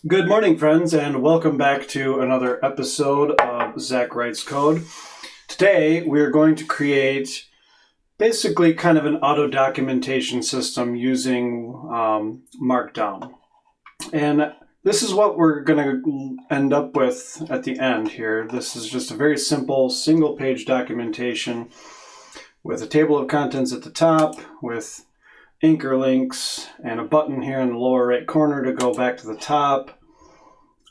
Good morning, friends, and welcome back to another episode of Zach Writes Code. Today, we're going to create basically kind of an auto documentation system using markdown. And this is what we're going to end up with at the end here. This is just a very simple single-page documentation with a table of contents at the top, with anchor links and a button here in the lower right corner to go back to the top.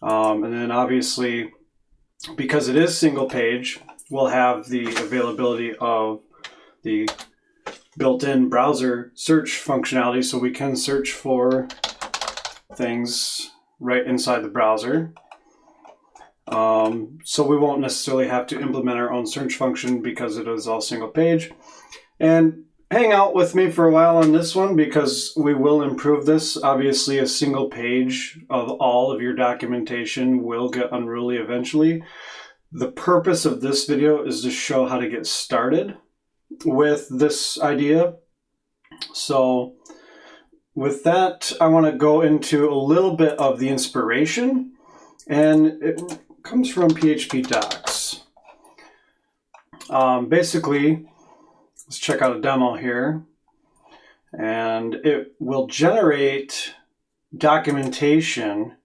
And then obviously, because it is single page, we'll have the availability of the built-in browser search functionality, so we can search for things right inside the browser. So we won't necessarily have to implement our own search function because it is all single page. And hang out with me for a while on this one because we will improve this. Obviously, a single page of all of your documentation will get unruly eventually. The purpose of this video is to show how to get started with this idea. So with that, I want to go into a little bit of the inspiration, and it comes from PHP docs. Basically, let's check out a demo here, and it will generate documentation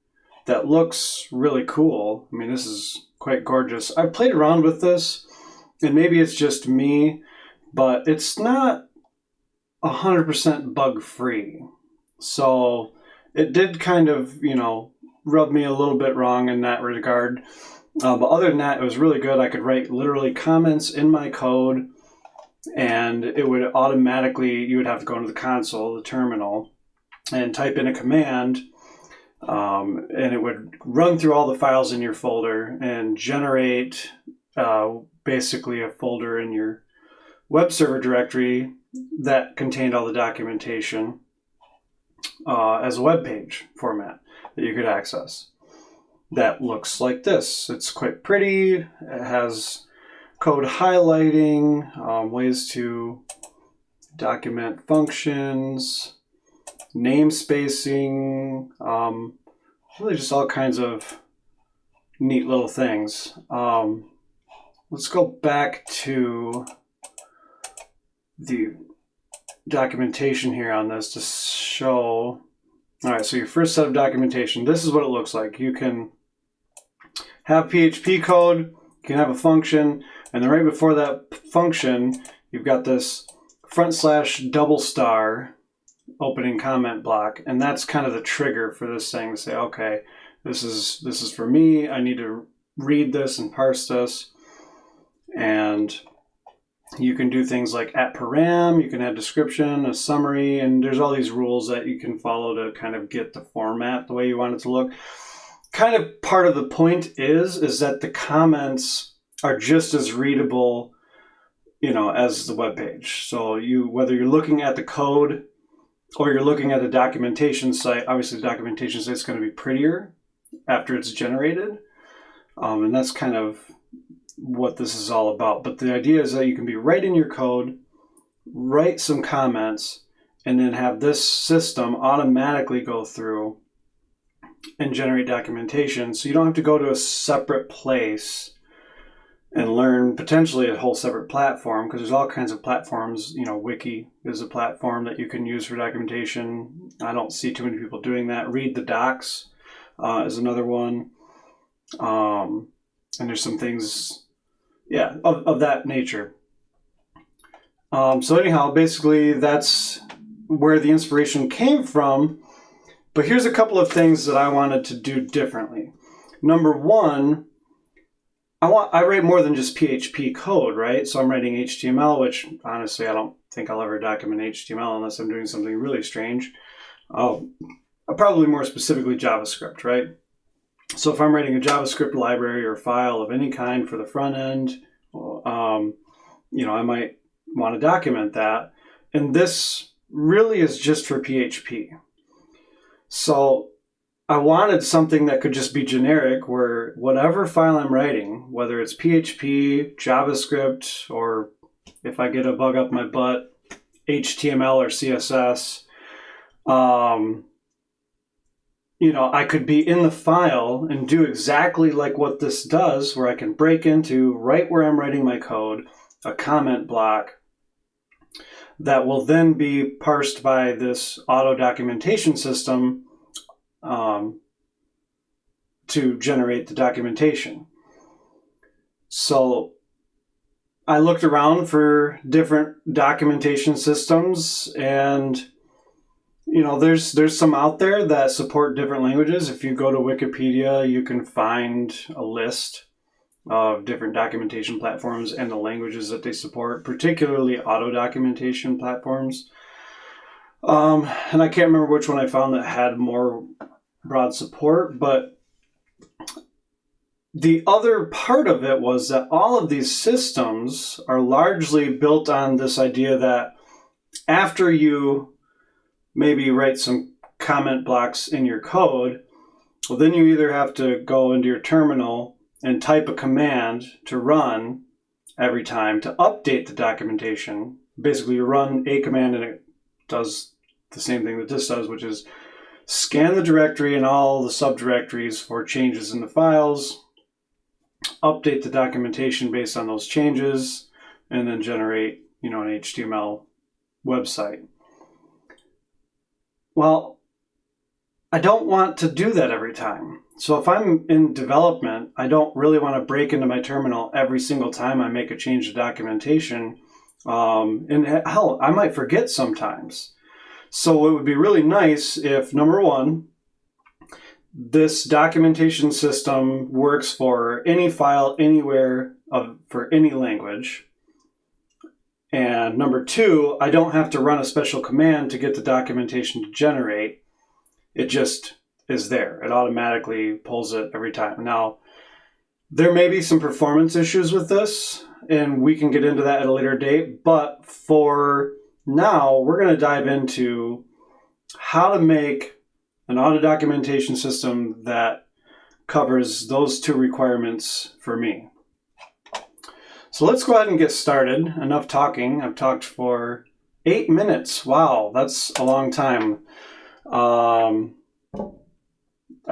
that looks really cool. I mean, this is quite gorgeous. I've played around with this, and maybe it's just me, but it's not 100% bug-free. So it did kind of, rub me a little bit wrong in that regard. But other than that, it was really good. I could write literally comments in my code, and it would automatically, you would have to go into the console, the terminal, and type in a command, and it would run through all the files in your folder and generate basically a folder in your web server directory that contained all the documentation as a web page format that you could access. That looks like this. It's quite pretty. It has code highlighting, ways to document functions, namespacing, really just all kinds of neat little things. Let's go back to the documentation here on this to show. All right, so your first set of documentation, this is what it looks like. You can have PHP code, you can have a function, and then right before that function, you've got this /$ opening comment block, and that's kind of the trigger for this thing to say, okay, this is for me. I need to read this and parse this, and you can do things like @param. You can add description, a summary, and there's all these rules that you can follow to kind of get the format the way you want it to look. Kind of part of the point is that the comments are just as readable, as the web page. So whether you're looking at the code or you're looking at the documentation site, obviously the documentation site is going to be prettier after it's generated. And that's kind of what this is all about. But the idea is that you can be right in your code, write some comments, and then have this system automatically go through and generate documentation. So you don't have to go to a separate place and learn potentially a whole separate platform, because there's all kinds of platforms. Wiki is a platform that you can use for documentation. I don't see too many people doing that. Read the docs is another one. And there's some things, of that nature. So anyhow, basically that's where the inspiration came from. But here's a couple of things that I wanted to do differently. Number one, I write more than just PHP code, right? So I'm writing HTML, which honestly, I don't think I'll ever document HTML unless I'm doing something really strange. Probably more specifically JavaScript, right? So if I'm writing a JavaScript library or file of any kind for the front end, I might want to document that. And this really is just for PHP. So I wanted something that could just be generic, where whatever file I'm writing, whether it's PHP, JavaScript, or if I get a bug up my butt, HTML or CSS, I could be in the file and do exactly like what this does, where I can break into, right where I'm writing my code, a comment block that will then be parsed by this auto documentation system to generate the documentation. So I looked around for different documentation systems, and there's some out there that support different languages. If you go to Wikipedia, you can find a list of different documentation platforms and the languages that they support, particularly auto documentation platforms. And I can't remember which one I found that had more broad support, but the other part of it was that all of these systems are largely built on this idea that after you maybe write some comment blocks in your code, well, then you either have to go into your terminal and type a command to run every time to update the documentation. Basically, you run a command and it does the same thing that this does, which is scan the directory and all the subdirectories for changes in the files, update the documentation based on those changes, and then generate, an HTML website. Well, I don't want to do that every time. So if I'm in development, I don't really want to break into my terminal every single time I make a change to documentation. And hell, I might forget sometimes. So it would be really nice if, number one, this documentation system works for any file, anywhere, for any language. And number two, I don't have to run a special command to get the documentation to generate. It just is there. It automatically pulls it every time. Now, there may be some performance issues with this, and we can get into that at a later date. But for now, we're going to dive into how to make an auto documentation system that covers those two requirements for me. So let's go ahead and get started. Enough talking. I've talked for 8 minutes. Wow, that's a long time. I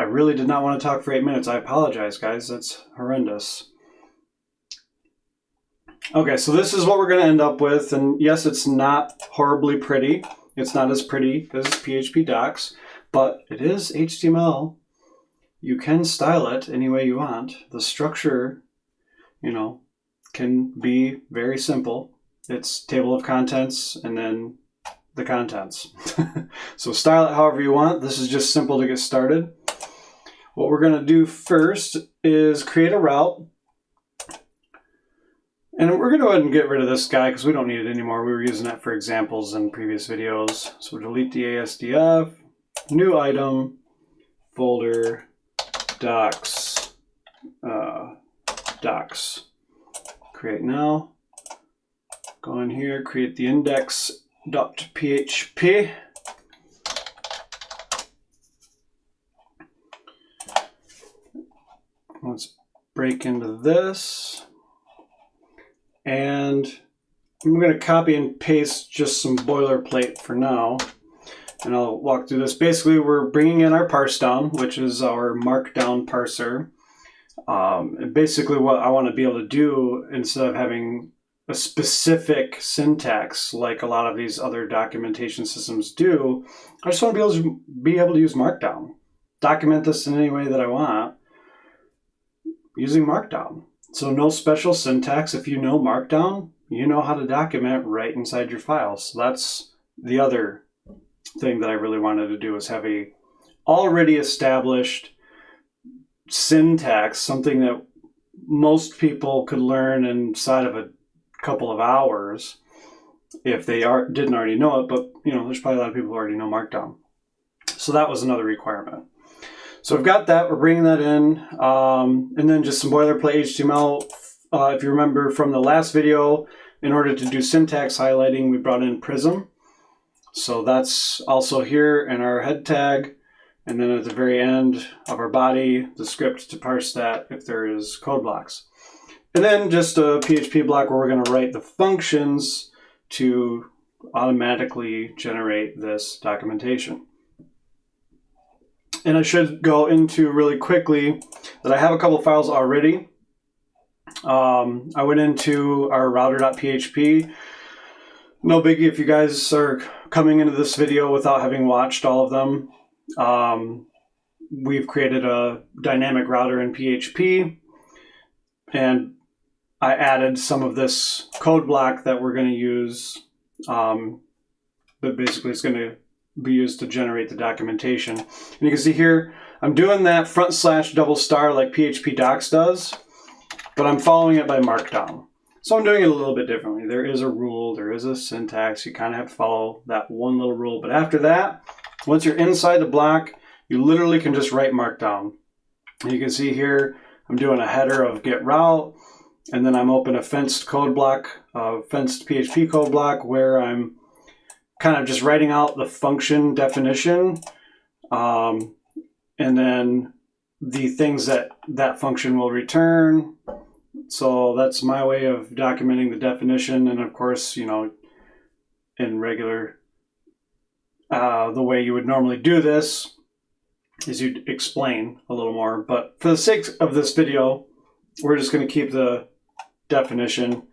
really did not want to talk for 8 minutes. I apologize, guys. That's horrendous. Okay, so this is what we're going to end up with. And yes, it's not horribly pretty. It's not as pretty as PHP docs, but it is HTML. You can style it any way you want. The structure, can be very simple. It's table of contents and then the contents. So style it however you want. This is just simple to get started. What we're going to do first is create a route. And we're going to go ahead and get rid of this guy because we don't need it anymore. We were using that for examples in previous videos. So delete the ASDF, new item, folder, docs, docs. Create now. Go in here, create the index.php. Let's break into this. And I'm going to copy and paste just some boilerplate for now. And I'll walk through this. Basically, we're bringing in our parsedown, which is our markdown parser. And basically what I want to be able to do, instead of having a specific syntax like a lot of these other documentation systems do, I just want to be able to use markdown. Document this in any way that I want using markdown. So no special syntax. If you know markdown, you know how to document right inside your files. So that's the other thing that I really wanted to do, is have a already established syntax, something that most people could learn inside of a couple of hours if they didn't already know it. But there's probably a lot of people who already know markdown. So that was another requirement. So I've got that. We're bringing that in, and then just some boilerplate HTML. If you remember from the last video, in order to do syntax highlighting, we brought in Prism. So that's also here in our head tag. And then at the very end of our body, the script to parse that if there is code blocks. And then just a PHP block where we're going to write the functions to automatically generate this documentation. And I should go into really quickly that I have a couple files already. I went into our router.php. No biggie if you guys are coming into this video without having watched all of them. We've created a dynamic router in PHP, and I added some of this code block that we're going to use, but basically it's going to be used to generate the documentation. And you can see here, I'm doing that / $* like PHP docs does, but I'm following it by markdown. So I'm doing it a little bit differently. There is a rule, there is a syntax. You kind of have to follow that one little rule. But after that, once you're inside the block, you literally can just write markdown. And you can see here, I'm doing a header of get route, and then I'm open a fenced code block, fenced PHP code block, where I'm kind of just writing out the function definition, and then the things that that function will return. So that's my way of documenting the definition. And of course, you know, in regular, the way you would normally do this is you'd explain a little more. But for the sake of this video, we're just going to keep the definition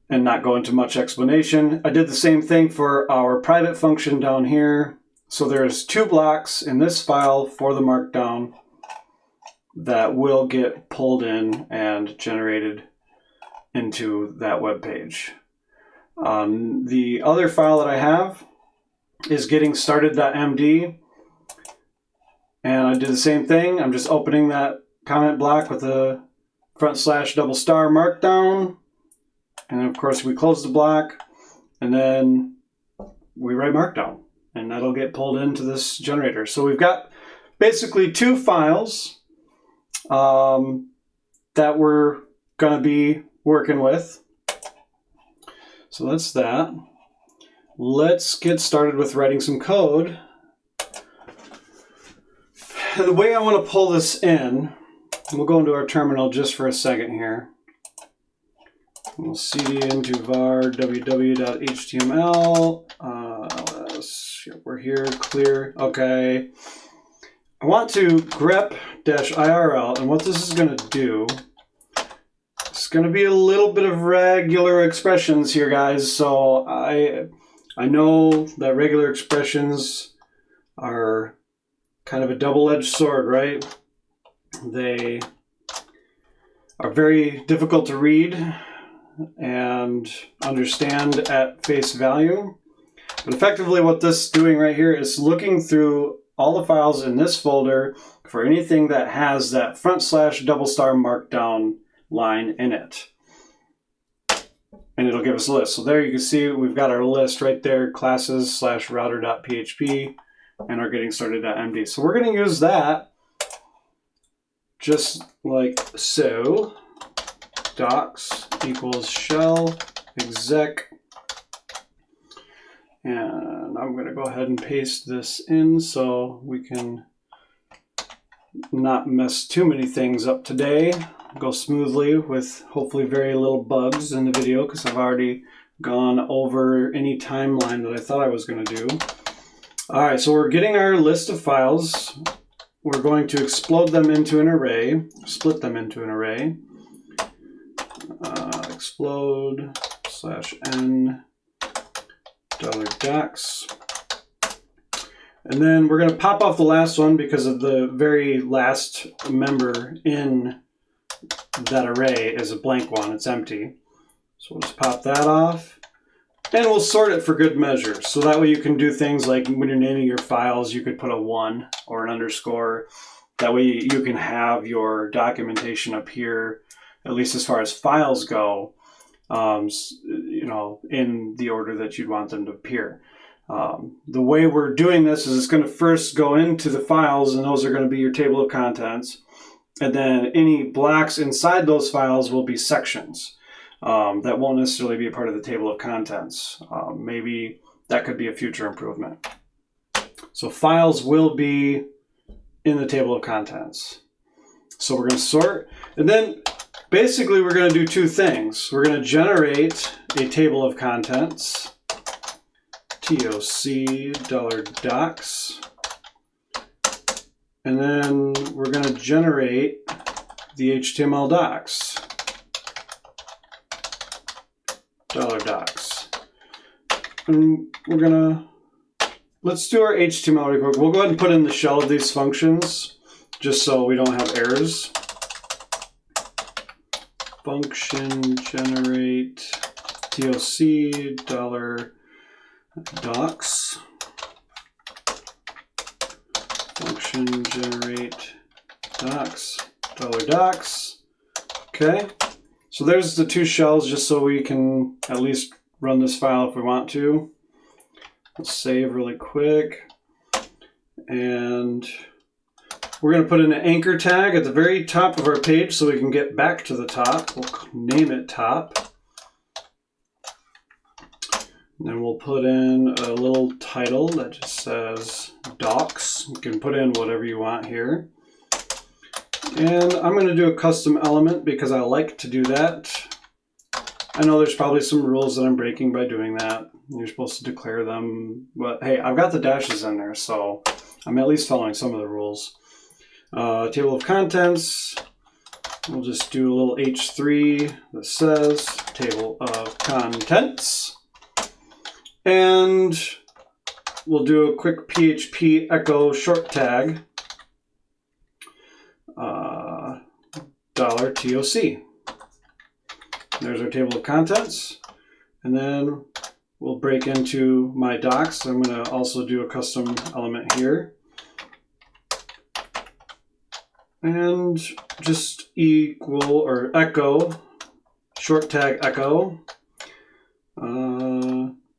and not go into much explanation. I did the same thing for our private function down here. So there's 2 blocks in this file for the markdown that will get pulled in and generated into that web page. The other file that I have is getting started.md, and I did the same thing. I'm just opening that comment block with a / markdown, and of course we close the block, and then we write markdown, and that'll get pulled into this generator. So we've got basically 2 files that we're going to be working with. So that's that. Let's get started with writing some code. The way I want to pull this in, we'll go into our terminal just for a second here. We'll cd into var www.html. We're here, clear. Okay. I want to grep-irl, and what this is going to do, it's going to be a little bit of regular expressions here, guys. So I know that regular expressions are kind of a double-edged sword, right? They are very difficult to read and understand at face value. But effectively what this is doing right here is looking through all the files in this folder for anything that has that / markdown line in it. And it'll give us a list. So there you can see we've got our list right there, classes / router.php, and our getting started.md. So we're going to use that just like so. Docs equals shell exec. And I'm going to go ahead and paste this in so we can not mess too many things up today. Go smoothly with hopefully very little bugs in the video, because I've already gone over any timeline that I thought I was going to do. All right, so we're getting our list of files. We're going to explode them into an array, split them into an array. Explode /n $docs. And then we're going to pop off the last one because of the very last member in that array is a blank one. It's empty. So we'll just pop that off. And we'll sort it for good measure. So that way you can do things like when you're naming your files, you could put a 1 or an underscore. That way you can have your documentation up here, at least as far as files go, you know, in the order that you'd want them to appear. The way we're doing this is it's going to first go into the files, and those are going to be your table of contents. And then any blocks inside those files will be sections. That won't necessarily be a part of the table of contents. Maybe that could be a future improvement. So files will be in the table of contents. So we're going to sort, and then basically we're going to do 2 things. We're going to generate a table of contents, $docs, And then we're going to generate the HTML docs. $docs. And we're going to, let's do our HTML real quick. We'll go ahead and put in the shell of these functions just so we don't have errors. Function generate TOC $docs. Function generate docs $docs. Okay, so there's the two shells just so we can at least run this file if we want to. Let's save really quick. And we're going to put in an anchor tag at the very top of our page so we can get back to the top. We'll name it top. And then we'll put in a little title that just says docs. You can put in whatever you want here. And I'm going to do a custom element because I like to do that. I know there's probably some rules that I'm breaking by doing that. You're supposed to declare them, but hey, I've got the dashes in there, so I'm at least following some of the rules. Table of contents, we'll just do a little H3 that says table of contents. And we'll do a quick PHP echo short tag, $TOC. There's our table of contents. And then we'll break into my docs. I'm going to also do a custom element here. And just equal or echo, short tag echo,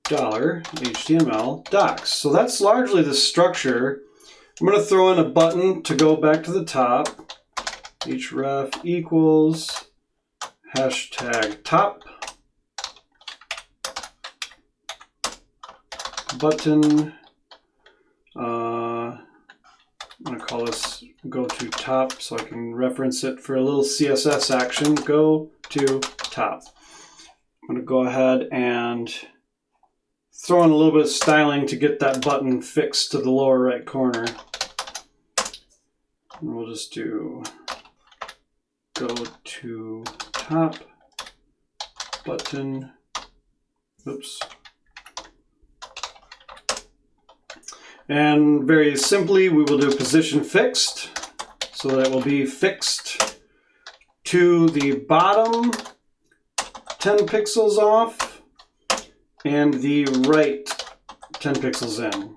$HTML docs. So that's largely the structure. I'm going to throw in a button to go back to the top. href equals hashtag top button. I'm going to call this go to top so I can reference it for a little CSS action. Go to top. I'm going to go ahead and throw in a little bit of styling to get that button fixed to the lower right corner. And we'll just do go to top button. Oops. And very simply, we will do position fixed so that it will be fixed to the bottom 10 pixels off and the right 10 pixels in.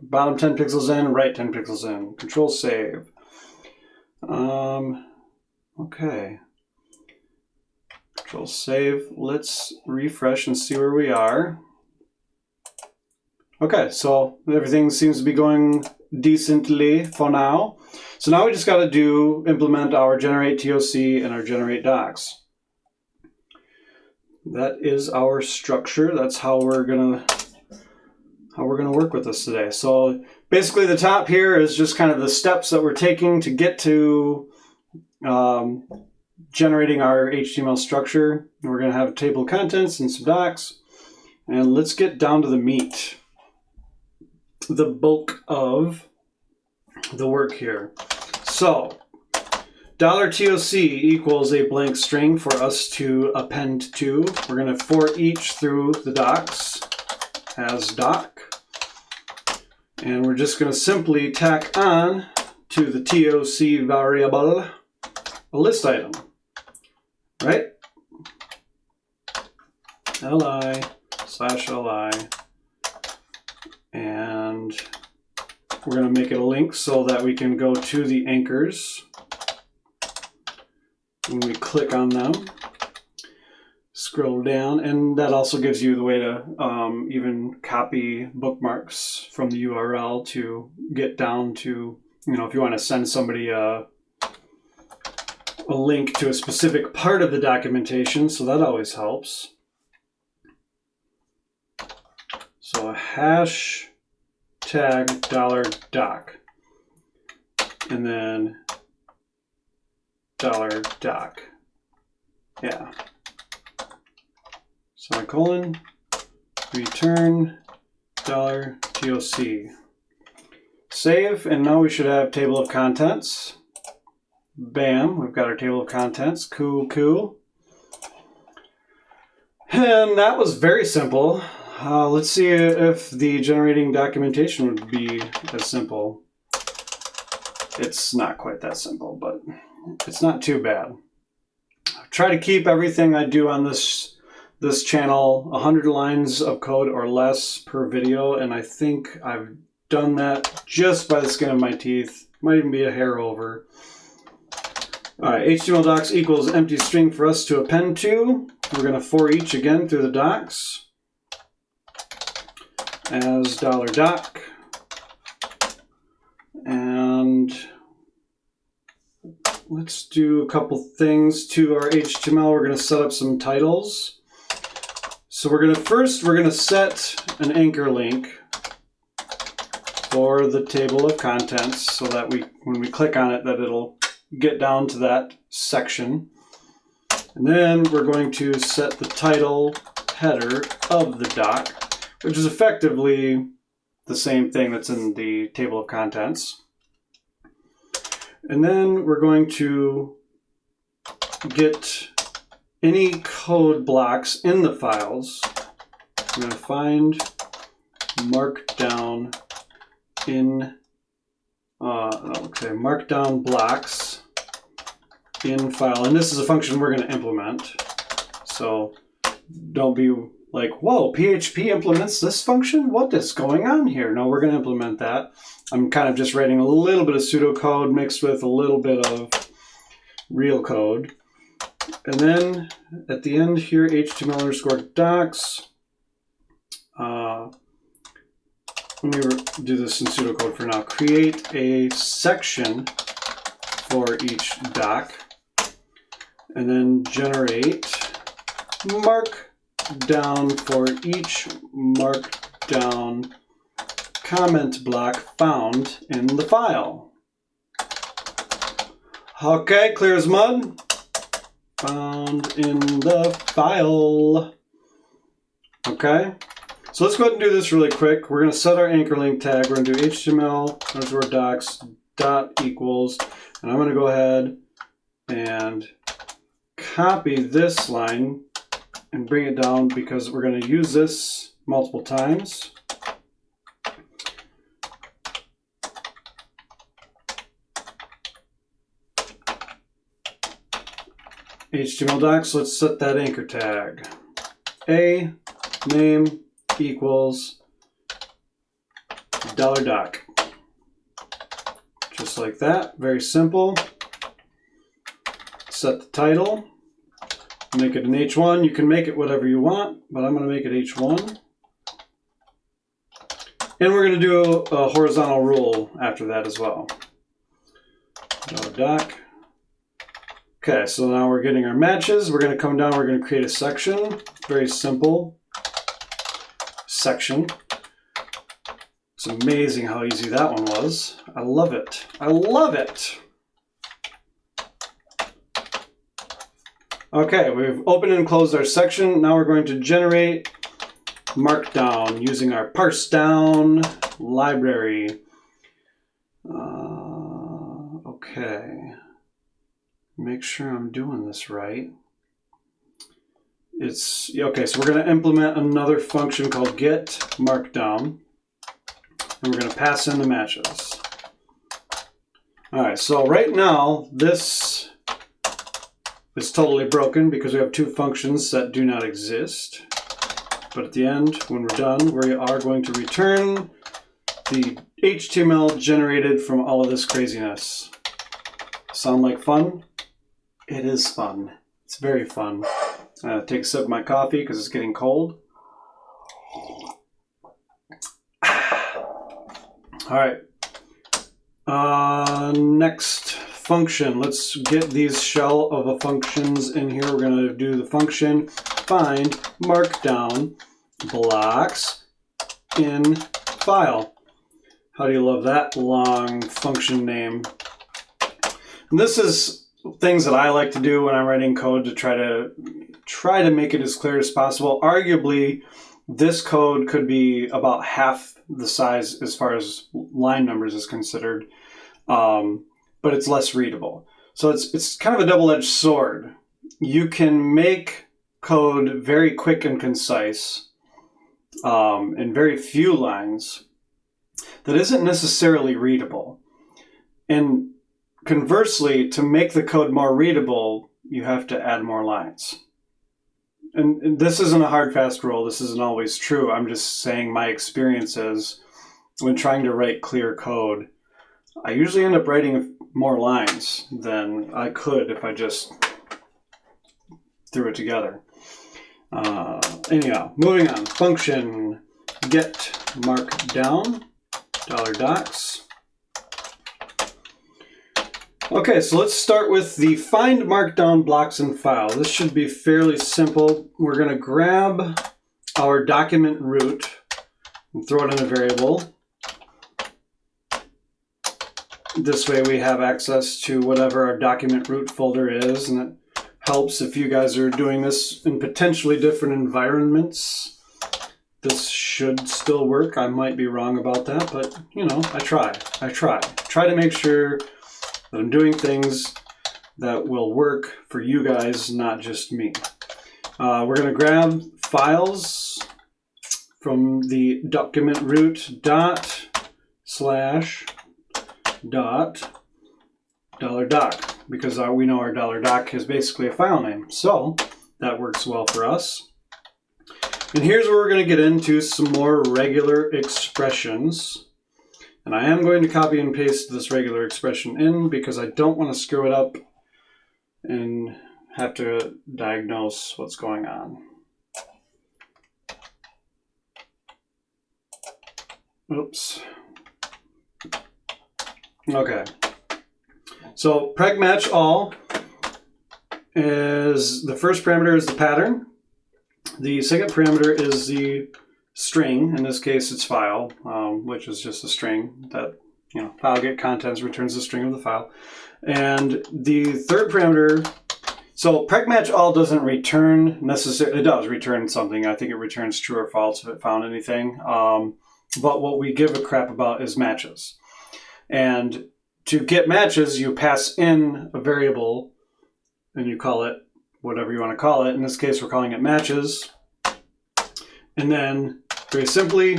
Bottom 10 pixels in, right 10 pixels in. Control save. Okay. Control save. Let's refresh and see where we are. Okay, so everything seems to be going decently for now. So now we just got to implement our generate TOC and our generate docs. That is our structure. That's how we're gonna work with this today. So basically, the top here is just kind of the steps that we're taking to get to generating our HTML structure. We're gonna have a table of contents and some docs, and let's get down to the meat. The bulk of the work here. So $TOC equals a blank string for us to append to. We're going to for each through the docs as doc. And we're just going to simply tack on to the TOC variable a list item, right? li/li. And we're going to make it a link so that we can go to the anchors. When we click on them, scroll down, and that also gives you the way to even copy bookmarks from the URL to get down to, if you want to send somebody a link to a specific part of the documentation, so that always helps. So a hashtag $doc, and then $doc. Yeah. Semicolon, return $TOC. Save, and now we should have table of contents. Bam, we've got our table of contents. Cool, cool. And that was very simple. Let's see if the generating documentation would be as simple. It's not quite that simple, but it's not too bad. I try to keep everything I do on this channel 100 lines of code or less per video, and I think I've done that just by the skin of my teeth. Might even be a hair over. All right, HTML docs equals empty string for us to append to. We're going to for each again through the docs as $doc. And let's do a couple things to our HTML. We're going to set up some titles. So we're going to set an anchor link for the table of contents so that when we click on it, that it'll get down to that section. And then we're going to set the title header of the doc, which is effectively the same thing that's in the table of contents. And then we're going to get any code blocks in the files. I'm going to find markdown in markdown blocks in file, and this is a function we're going to implement. So don't be like, whoa, PHP implements this function? What is going on here? No, we're going to implement that. I'm kind of just writing a little bit of pseudocode mixed with a little bit of real code. And then at the end here, HTML_docs. Let me do this in pseudocode for now. Create a section for each doc, and then generate markdown for each markdown comment block found in the file. Okay, clear as mud. Found in the file. Okay. So let's go ahead and do this really quick. We're going to set our anchor link tag. We're going to do HTML_docs dot equals, and I'm going to go ahead and copy this line and bring it down because we're going to use this multiple times. HTML docs, let's set that anchor tag. A name equals $doc. Just like that, very simple. Set the title, make it an H1. You can make it whatever you want, but I'm going to make it H1. And we're going to do a horizontal rule after that as well. $doc. Okay, so now we're getting our matches. We're going to come down, we're going to create a section. Very simple. Section. It's amazing how easy that one was. I love it. I love it. Okay, we've opened and closed our section. Now we're going to generate markdown using our parsedown library. Okay. Make sure I'm doing this right. Okay, so we're going to implement another function called getMarkdown, and we're going to pass in the matches. All right, so right now this is totally broken because we have two functions that do not exist. But at the end, when we're done, we are going to return the HTML generated from all of this craziness. Sound like fun? It is fun. It's very fun. Take a sip of my coffee because it's getting cold. All right. Next function. Let's get these shell of a functions in here. We're going to do the function find markdown blocks in file. How do you love that long function name? And this is things that I like to do when I'm writing code to try to make it as clear as possible. Arguably, this code could be about half the size as far as line numbers is considered, but it's less readable. So it's kind of a double-edged sword. You can make code very quick and concise in very few lines that isn't necessarily readable. And conversely, to make the code more readable, you have to add more lines. And this isn't a hard, fast rule. This isn't always true. I'm just saying my experiences when trying to write clear code. I usually end up writing more lines than I could if I just threw it together. Anyhow, moving on. Function get markdown $docs. Okay, so let's start with the find markdown blocks in file. This should be fairly simple. We're going to grab our document root and throw it in a variable. This way we have access to whatever our document root folder is, and it helps if you guys are doing this in potentially different environments. This should still work. I might be wrong about that, but you know, I try. Try to make sure that I'm doing things that will work for you guys, not just me. We're going to grab files from the document root $doc because we know our $doc is basically a file name. So that works well for us. And here's where we're going to get into some more regular expressions. And I am going to copy and paste this regular expression in because I don't want to screw it up and have to diagnose what's going on. Oops. Okay. So preg match all is the first parameter is the pattern. The second parameter is the string. In this case, it's file, which is just a string that, you know, file get contents returns the string of the file. And the third parameter, so preg match all doesn't return necessarily, it does return something. I think it returns true or false if it found anything. But what we give a crap about is matches. And to get matches, you pass in a variable and you call it whatever you want to call it. In this case, we're calling it matches. And then very simply,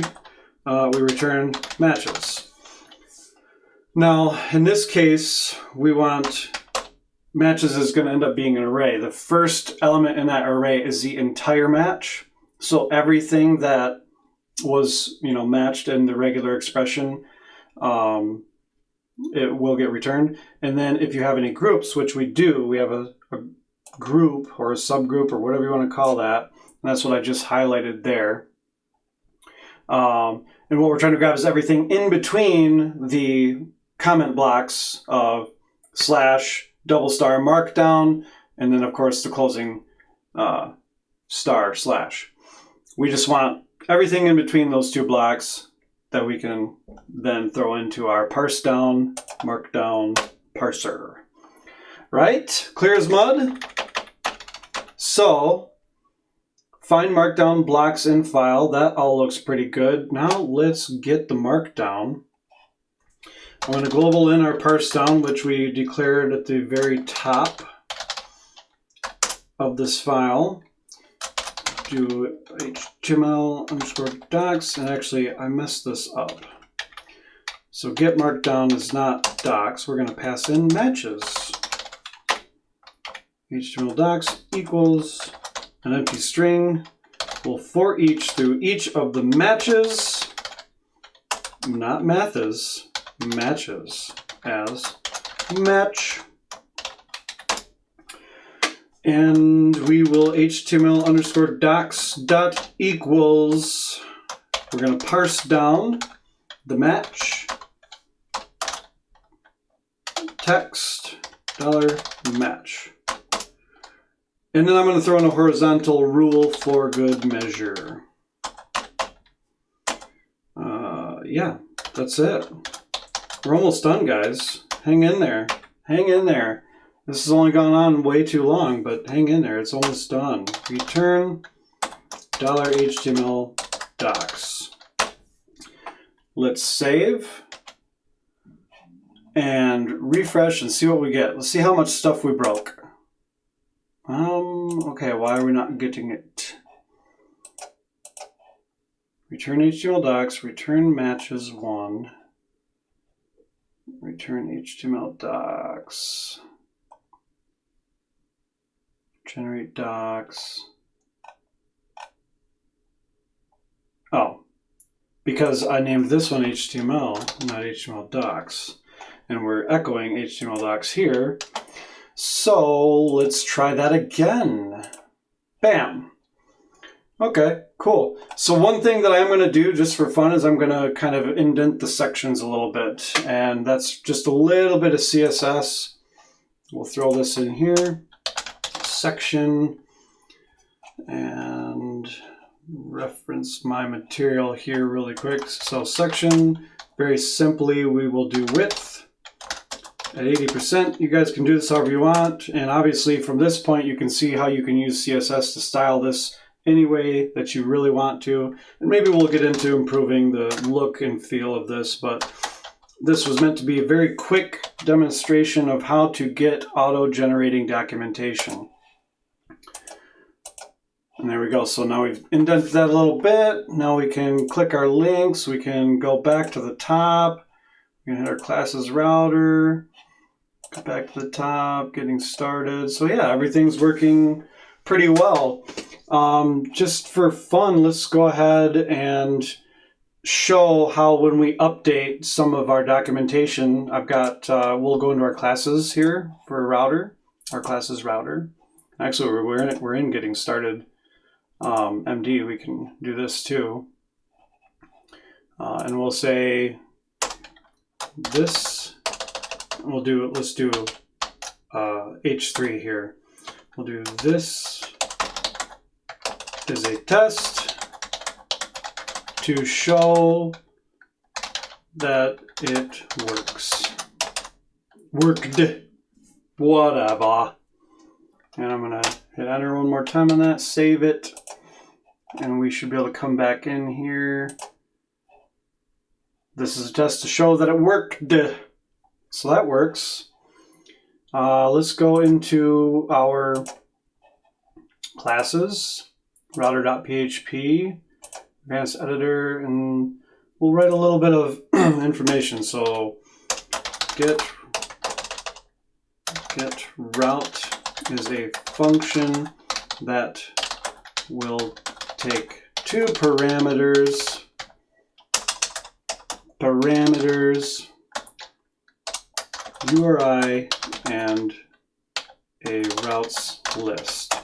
we return matches. Now, in this case, we want matches is going to end up being an array. The first element in that array is the entire match. So everything that was, you know, matched in the regular expression, it will get returned. And then if you have any groups, which we do, we have a group or a subgroup or whatever you want to call that. And that's what I just highlighted there. And what we're trying to grab is everything in between the comment blocks of / double star markdown, and then of course the closing star /. We just want everything in between those two blocks that we can then throw into our parsedown markdown parser. Right? Clear as mud? So, find markdown blocks in file. That all looks pretty good. Now let's get the markdown. I'm going to global in our parsedown, which we declared at the very top of this file. Do html_docs, and actually I messed this up. So get markdown is not docs. We're going to pass in matches. HTML docs equals an empty string. We'll for each through each of the matches, not mathes, matches as match. And we will html_docs.equals. We're going to parse down the match text $match. And then I'm going to throw in a horizontal rule for good measure. Yeah, that's it. We're almost done, guys. Hang in there. Hang in there. This has only gone on way too long, but hang in there. It's almost done. Return $HTML docs. Let's save and refresh and see what we get. Let's see how much stuff we broke. Okay, why are we not getting it? Return HTML docs, return matches 1. Return HTML docs. Generate docs. Oh, because I named this one HTML, not HTML docs. And we're echoing HTML docs here. So let's try that again. Bam. Okay, cool. So one thing that I'm going to do just for fun is I'm going to kind of indent the sections a little bit. And that's just a little bit of CSS. We'll throw this in here. Section. And reference my material here really quick. So section, very simply, we will do width at 80%. You guys can do this however you want. And obviously from this point, you can see how you can use CSS to style this any way that you really want to. And maybe we'll get into improving the look and feel of this, but this was meant to be a very quick demonstration of how to get auto-generating documentation. And there we go. So now we've indented that a little bit. Now we can click our links. We can go back to the top. We can hit our classes router. Go back to the top, getting started. So yeah, everything's working pretty well. Just for fun, let's go ahead and show how when we update some of our documentation, I've got, we'll go into our classes here for a router, our classes router. Actually, we're in getting started. MD, we can do this too. And we'll say this, we'll do, let's do H3 here. We'll do this is a test to show that it works. Worked. Whatever. And I'm gonna hit enter one more time on that, save it. And we should be able to come back in here. This is a test to show that it worked. So that works. Let's go into our classes, router.php, advanced editor, and we'll write a little bit of information. So get route is a function that will take two parameters, URI and a routes list,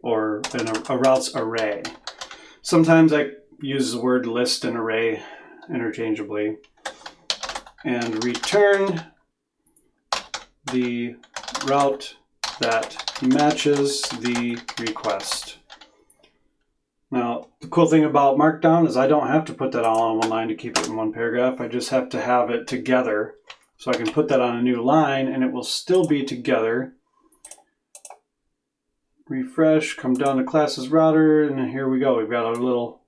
or a routes array. Sometimes I use the word list and array interchangeably. And return the route that matches the request. Now, the cool thing about Markdown is I don't have to put that all on one line to keep it in one paragraph. I just have to have it together. So I can put that on a new line and it will still be together. Refresh, come down to classes router, and here we go. We've got a little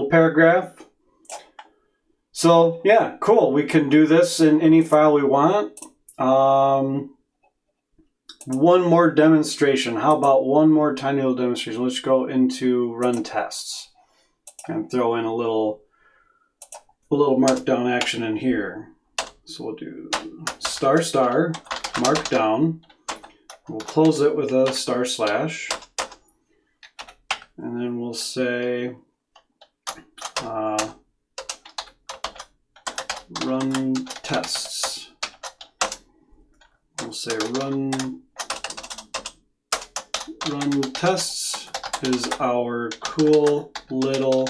paragraph. So yeah, cool. We can do this in any file we want. One more demonstration. How about one more tiny little demonstration? Let's go into run tests and throw in a little markdown action in here. So we'll do ** markdown. We'll close it with a // and then we'll say run tests. We'll say run tests is our cool little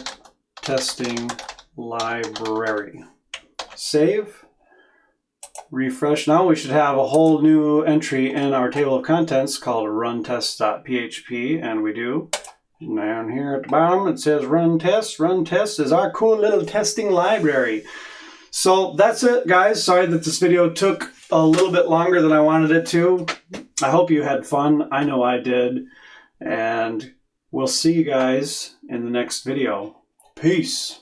testing library. Save. Refresh. Now we should have a whole new entry in our table of contents called runtest.php, and we do. Down here at the bottom it says run test. Run test is our cool little testing library. So that's it, guys. Sorry that this video took a little bit longer than I wanted it to. I hope you had fun. I know I did. And we'll see you guys in the next video. Peace.